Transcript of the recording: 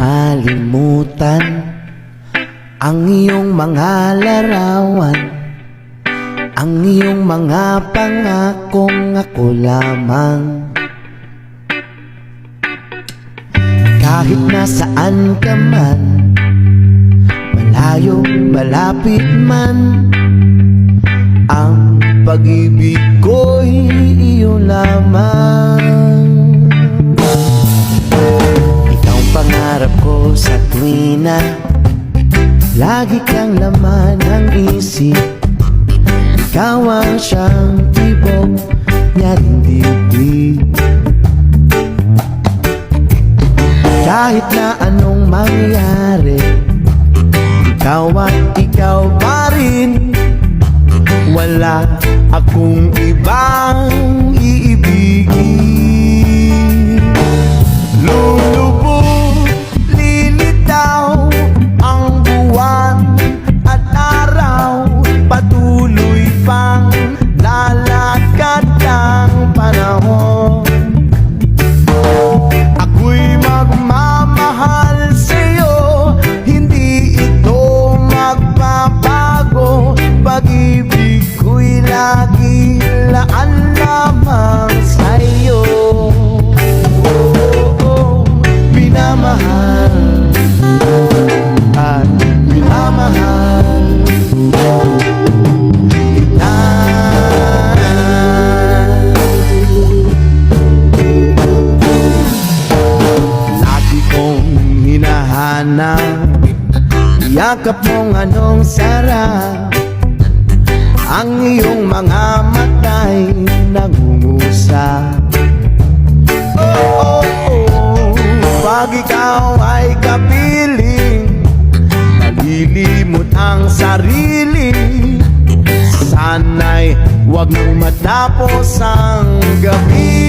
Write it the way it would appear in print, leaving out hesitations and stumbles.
malimutan ang iyong mga larawan, ang iyong mga pangakong ako lamang. Kahit nasaan ka man, malayo, malapit man, ang pag-ibig ko'y iyo lamang. Ikaw ang pangarap ko sa tuwina, lagi kang laman ng isip. Ikaw ang siyang tibok niyang dibdib. Kahit na anong mangyari, ikaw at ikaw pa rin. Wala akong ibang iibigin. Lulubog, lilitaw ang buwan at araw, patuloy pang lalakad ang panahon. Ako'y magmamahal sa'yo, hindi ito magbabago. Pag-ibig ko'y lagi laan lamang sa'yo. Minamahal at minamahal kita. Lagi kong hinahanap yakap mong anong sarap, ang iyong mga mata'y nangungusap. Oh, oh, oh, pag ikaw ay kapiling, malilimot ang sarili. Sana'y huwag mong matapos ang gabi.